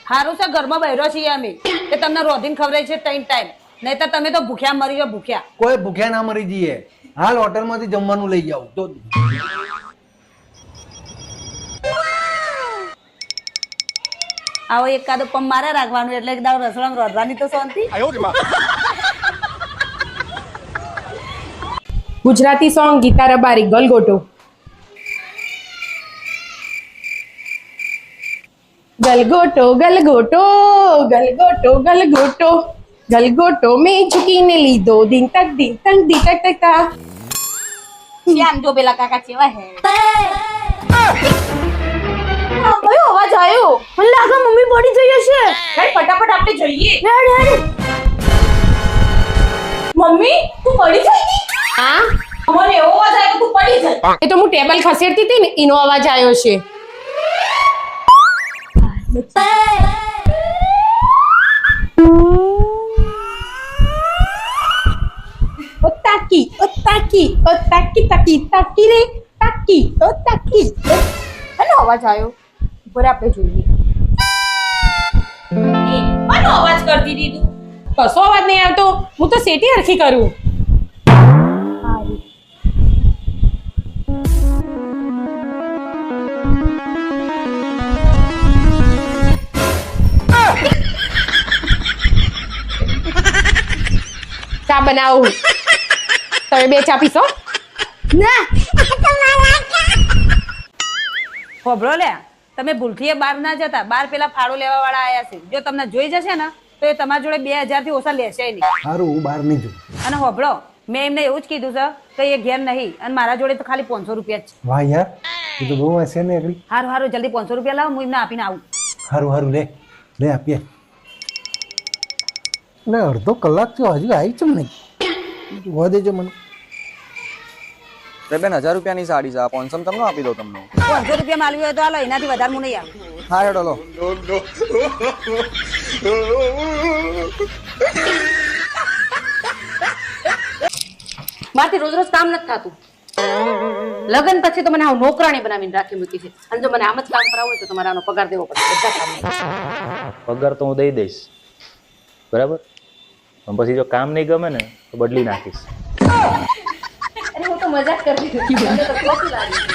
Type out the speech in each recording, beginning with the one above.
હારું છે ઘરમાં બહેરો છીએ અમે કે તમને રોધીને ખવડાય છે 3 ટાઈમ, નહીં તો તમે તો ભૂખ્યા મરી જાઓ. ભૂખ્યા કોઈ ભૂખ્યા ના મરી જઈએ. હાલ હોટલમાંથી જમવાનું લઈ જાવ તો. આવો એકાદો પમ મારે રાખવાનું એટલે એક દાવ રસોડામાં રોધવાની તો શાંતિ. ગુજરાતી સોંગ ગીતા રબારી ગલગોટો. ગલગોટો ગલગોટો ગલગોટો ગલગોટો ગલગોટો મેં ઝૂકીને લીધો દિન તક દી તક તા. શ્યામ જો પેલા કાકા કેવા હે. કયો અવાજ આવ્યો? મને લાગે મમ્મી પડી જઈ હશે. ફટાફટ આપણે જઈએ. મમ્મી તું પડી જઈ? હા મને એવો અવાજ આવ્યો તું પડી જઈ. એ તો હું ટેબલ ખસેડતી હતી ને એનો અવાજ આવ્યો છે. ઓ તાકી રે તાકી ઓ તાકી. એનો અવાજ આવ્યો. ઉપર આપણે જોઈએ. આનો અવાજ કરતી હતી તું? કશો અવાજ નહીં આવતો. હું તો સેટી હરખી કરું. ચા બનાવું. તમે બે ચા પીશો? ના ખોબળો લે, તમે ભૂલથી બહાર ના જતા. બહાર પેલા ફાળો લેવા વાળા આયા છે. જો તમને જોઈ જશે ને તો એ તમારા જોડે 2000 થી ઓછા લેશે નહીં. સારું હું બહાર નહીં જઉં. અને હોબળો, મેં એમને એવું જ કીધું છે કે એ ઘેર નહીં અને મારા જોડે તો ખાલી 500 રૂપિયા જ છે. વાહ યાર એ તો બહુ હશે ને એકલી. હારું હારું જલ્દી 500 રૂપિયા લાવો, હું એમને આપીને આવું. સારું સારું લે લે આપીએ. એટલે અડધો કલાક થયો હજુ આવી ચમ નહીં. જોવા દેજો મને. બેન 1000 રૂપિયાની સાડી છે, 500 તમને આપી દઉં તમને. 500 રૂપિયા માલવી હોય તો હાલો, એનાથી વધારે હું નહીં આવું. હા હેડો લો. મારથી રોજ રોજ કામ નથી થતું. લગ્ન પછી તો મને આવું નોકરાણી બનાવીને રાખી મૂકી છે, અને જો મને આમ જ કામ કરાવવું હોય તો તમારે આનો પગાર દેવો પડશે બધા કામનો. પગાર તો હું દઈ દઈશ, બરાબર, પણ પછી જો કામ નહીં ગમે ને તો બદલી નાખીશ. અરે હું તો મજાક કરતી હતી. મને તો ખોટું લાગ્યું.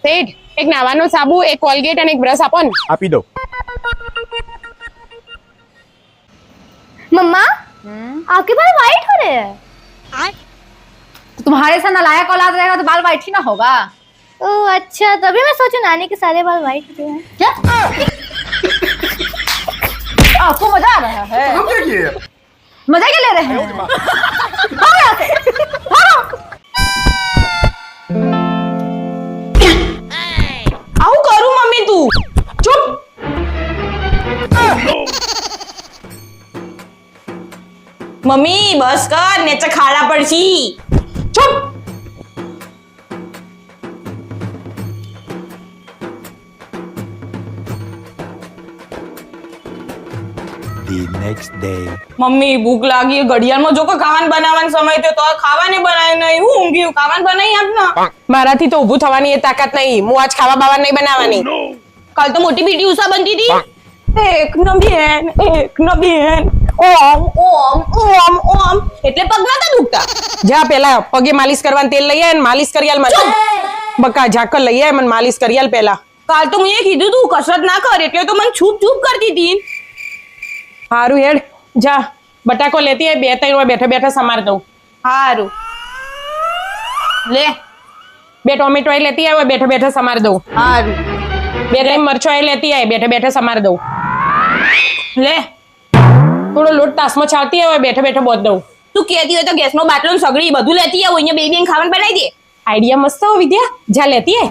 શેઠ, એક નાવાનો સાબુ, એક કોલગેટ અને એક બ્રશ આપો ને. આપી દઉં. मम्मा आपके बाल वाइट हो रहे हैं? तो तुम्हारे साथ नालायक औलाद रहेगा तो बाल वाइट ही ना होगा. ओह अच्छा, तभी मैं सोचूं नानी के सारे बाल वाइट होते हैं. क्या आपको मजा आ रहा है? मजा क्या ले रहे हैं? भागो यहाँ से, भागो. આવું કરું મમ્મી તું? ચૂપ. मम्मी बस कर, नीचे खाड़ा पड़ची. ચૂપ. मम्मी भूख लागी है, घड़ियाळમાં જો કે ખાવાનું બનાવવાનો સમય થયો તો ખાવાને બનાવી નહીં. હું ઊંઘ્યું, ખાવાનું બનાવી આપના. મારાથી તો ઊભું થવાની એ તાકાત નહીં. હું આજ ખાવા બાવા નહીં બનાવવાની. કાલ તો મોટી પીટી ઉષા બનતી હતી. એક ન બેન ઓમ ઓમ ઓમ ઓમ એટલે પગ નતા દુખતા. જા પેલા પગે માલિશ કરવાનું તેલ લઈ આય ને માલિશ કરી આલ મને. બકા ઝાકર લઈ આય મને માલિશ કરી આલ પેલા. કાલ તો મેં કીધું તું કસરત ના કર એટલે તો મને છૂપ છૂપ કરતી હતી. હારું હેડ જા બટાકો લેતી આય, 2-3 વાર બેઠા બેઠા સમાર દઉં. હારું લે. 2 ટોમેટો આય લેતી આય, બેઠા બેઠા સમાર દઉં. હારું 2 મરચો આય લેતી આય, બેઠા બેઠા સમાર દઉં. લે. થોડો લોટ તાસમાં છાવતી આય, બેઠા બેઠા બોધ દઉં. તું કહેતી હોય તો ગેસનો બાટલો ને સગડી બધું લેતી આવ. અહીંયા બેબી ખાવાનું બનાવી દે. આઈડિયા મસ્ત હો વિદ્યા, જા લેતી આય.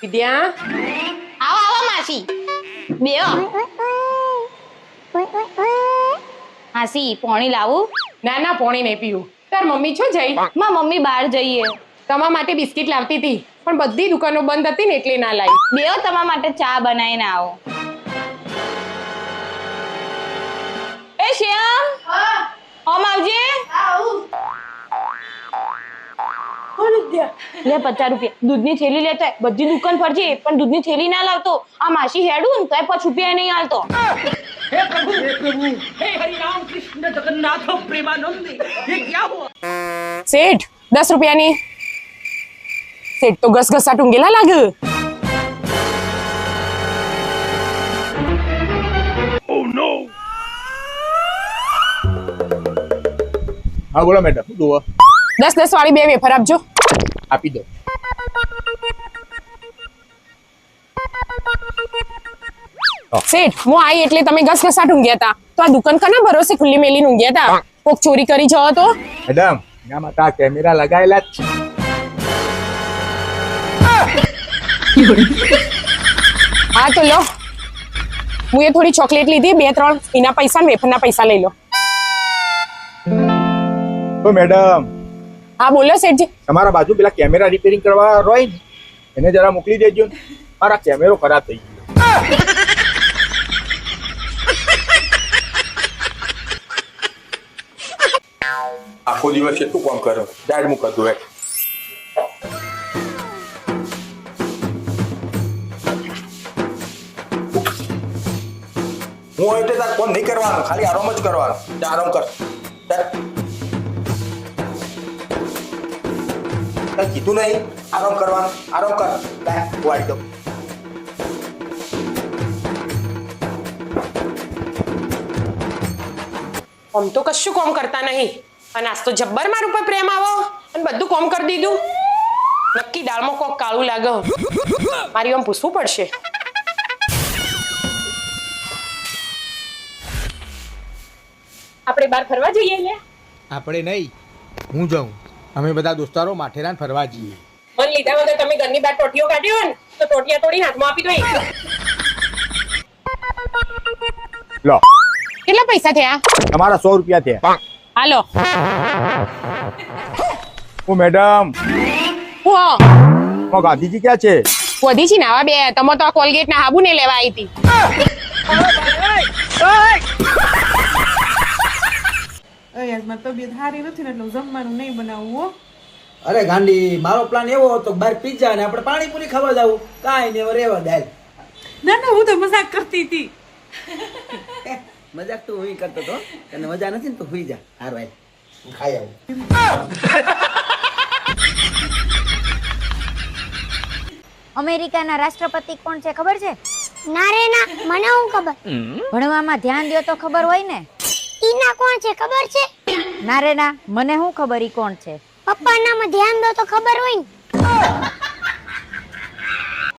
વિદ્યા આવો આવો માસી બેઓ. માસી પાણી લાવું? ના ના પોણી નહીં પીવું. તાર મમ્મી છો જઈ? માં મમ્મી બહાર જઈએ. તમારા માટે બિસ્કિટ લાવતી હતી પણ બધી દુકાનો બંધ હતી ને એટલે ના લાવી. બેઓ તમારા માટે ચા બનાવીને આવો. એ શ્યામ ઓમ આવજે. લે 50 રૂપિયા દૂધની થેલી લેતો હોય. બધી દુકાન ફરજે પણ દૂધની થેલી ના લાવતો. આ માસી હેડું ને તોય 5 રૂપિયા નહીં હાલતો. શેઠ 10 રૂપિયાની. શેઠ તો ઘસઘસા ટુંગેલા લાગે. હા બોલો મેડમ શું જુઓ 10 વાળી 2 વેફર આપજો. આપી દો. શેઠ હું આઈ એટલે તમે ઘસઘસા ટુંગ્યા હતા તો આ દુકાન કના ભરોસે ખુલ્લી મેલી ઊંઘ્યા હતા? કોક ચોરી કરી જવો તો? મેડમ આમાં તો આ કેમેરા લગાવેલા જ છે. હા તો લો. હું એ થોડી ચોકલેટ લીધી 2-3 એના પૈસા ને વેફરના પૈસા લઈ લો. તો મેડમ હા બોલો શેઠજી. તમારા બાજુ પેલા કેમેરા રિપેરિંગ કરવા હોય ને એને જરા મોકલી દેજો ને. મારા કેમેરો ખરાબ થઈ ગયો. આખો દિવસ કેટલું કામ કરો જાડ મૂકતું હે. હું એટલે તાર કોમ નહીં કરવાનો, ખાલી આરામ જ કરવાનો. આરામ કર. તાર કીધું નહીં આરામ કરવાનું. આરામ કર. લે વાળી દો. આમ તો કશું કોમ કરતા નહીં અને આજ તો જબ્બર માર ઉપર પ્રેમ આવો અને બધું કોમ કરી દીધું. નક્કી દાળમાં કોક કાળું લાગે. મારી આમ પૂછવું પડશે. આપણે બહાર ફરવા જઈએ લે. આપણે નહીં, હું જાઉં. અમે બધા દોસ્તારો માથેરાન ફરવા જઈએ. મન લીધા વગર તમે ઘરની બહાર ટોટીઓ કાઢ્યો હોય ને તો ટોટિયા તોડી હાથમાં આપી દો. લો કેટલા પૈસા થયા? તમારા 100 રૂપિયા થયા. હાલો. ઓ મેડમ હું ગાંધીજી ક્યાં છે? વધી છે ને આવા બે તમે તો આ કોલગેટ ના હાબુ ને લેવા આવી હતી. અરે ગાંડી, મારો પ્લાન એવો હતો કે બહાર પિઝા ને આપણે પાણીપુરી ખાવા જાવું. કાંઈ ને રેવા દાલ. મજાક તો હું કરતો તો, તને મજા નથી ને તો હુઈ જા. હારું હાલ ખાઈ આવું. અમેરિકાના રાષ્ટ્રપતિ કોણ છે ખબર છે? ના રે ના, મને હું ખબર. ભણવામાં ધ્યાન દ્યો તો ખબર હોય ને. ઈના કોણ છે ખબર છે? ના રે ના, મને હું ખબર ઈ કોણ છે. પપ્પા નામ ધ્યાન દો તો ખબર હોય ને.